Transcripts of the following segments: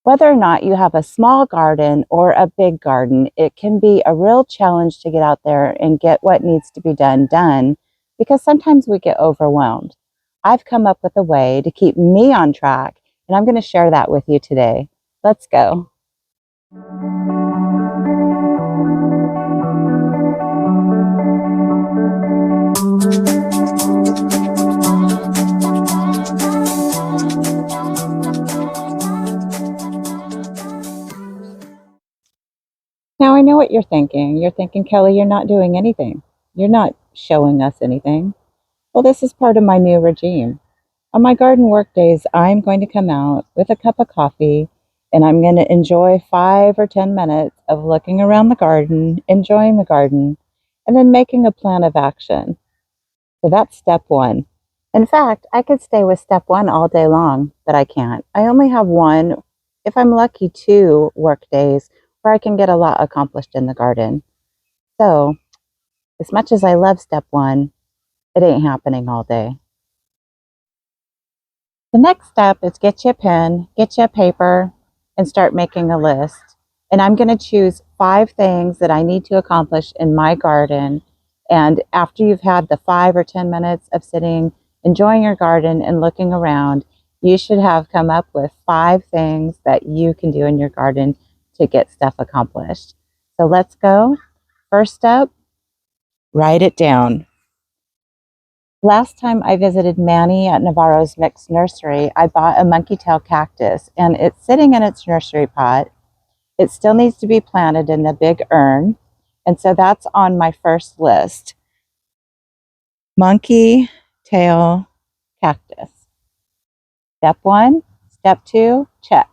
Whether or not you have a small garden or a big garden, it can be a real challenge to get out there and get what needs to be done because sometimes we get overwhelmed. I've come up with a way to keep me on track, and I'm going to share that with you today. Let's go. Now, I know what you're thinking. You're thinking, Kelly, you're not doing anything. You're not showing us anything. Well, this is part of my new regime. On my garden work days, I'm going to come out with a cup of coffee and I'm going to enjoy 5 or 10 minutes of looking around the garden, enjoying the garden, and then making a plan of action. So that's step one. In fact, I could stay with step one all day long, but I can't. I only have one, if I'm lucky, 2 work days where I can get a lot accomplished in the garden. So, as much as I love step one, it ain't happening all day. The next step is get you a pen, get you a paper, and start making a list. And I'm going to choose 5 things that I need to accomplish in my garden. And after you've had the 5 or 10 minutes of sitting, enjoying your garden and looking around, you should have come up with 5 things that you can do in your garden to get stuff accomplished. So let's go. First step, write it down. Last time I visited Manny at Navarro's Mixed Nursery, I bought a monkey tail cactus and it's sitting in its nursery pot. It still needs to be planted in the big urn. And so that's on my first list. Monkey tail cactus. Step 1, step 2, check.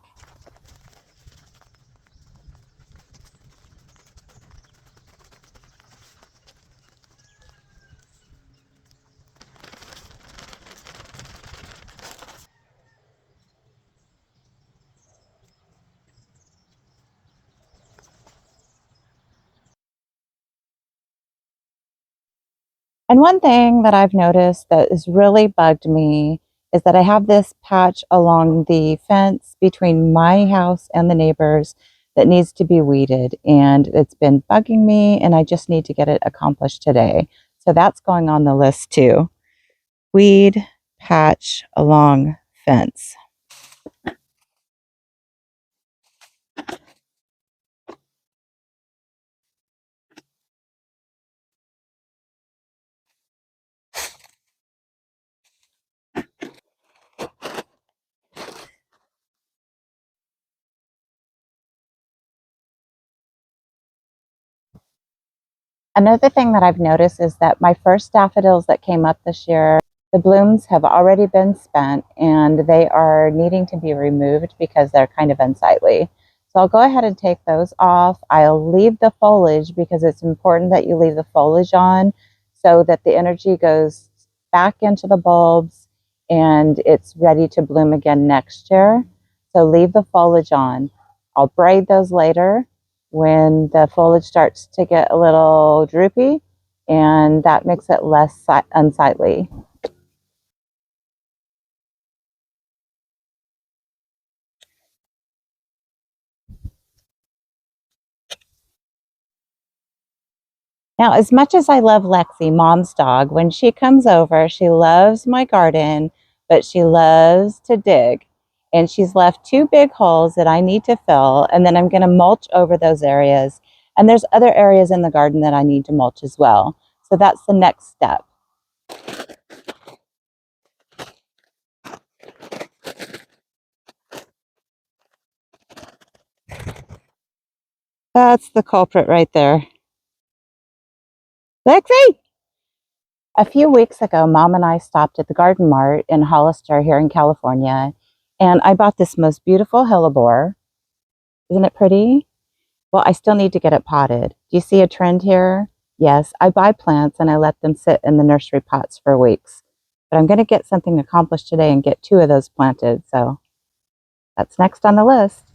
And one thing that I've noticed that has really bugged me is that I have this patch along the fence between my house and the neighbors that needs to be weeded. And it's been bugging me, and I just need to get it accomplished today. So that's going on the list too. Weed patch along fence. Another thing that I've noticed is that my first daffodils that came up this year, the blooms have already been spent and they are needing to be removed because they're kind of unsightly. So I'll go ahead and take those off. I'll leave the foliage because it's important that you leave the foliage on so that the energy goes back into the bulbs and it's ready to bloom again next year. So leave the foliage on. I'll braid those later when the foliage starts to get a little droopy, and that makes it less unsightly. Now, as much as I love Lexi, mom's dog, when she comes over, she loves my garden, but she loves to dig. And she's left 2 big holes that I need to fill, and then I'm going to mulch over those areas. And there's other areas in the garden that I need to mulch as well. So that's the next step. That's the culprit right there. Lexi! A few weeks ago, Mom and I stopped at the Garden Mart in Hollister here in California, and I bought this most beautiful hellebore. Isn't it pretty? Well, I still need to get it potted. Do you see a trend here? Yes, I buy plants and I let them sit in the nursery pots for weeks. But I'm going to get something accomplished today and get 2 of those planted, so that's next on the list.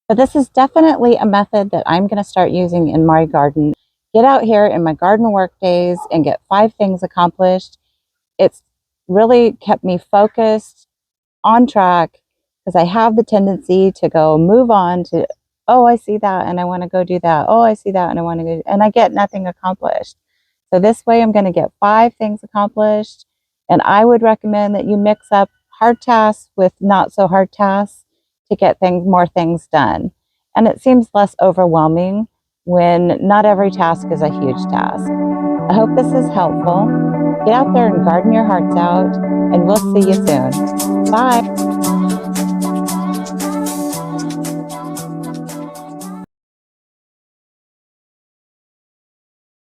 So this is definitely a method that I'm going to start using in my garden. Get out here in my garden work days and get 5 things accomplished. It's really kept me focused, on track, because I have the tendency to go move on to, oh, I see that and I want to go do that. Oh, I see that and I want to go, and I get nothing accomplished. So this way I'm going to get 5 things accomplished. And I would recommend that you mix up hard tasks with not so hard tasks to get more things done. And it seems less overwhelming when not every task is a huge task. I hope this is helpful. Get out there and garden your hearts out, and we'll see you soon. Bye.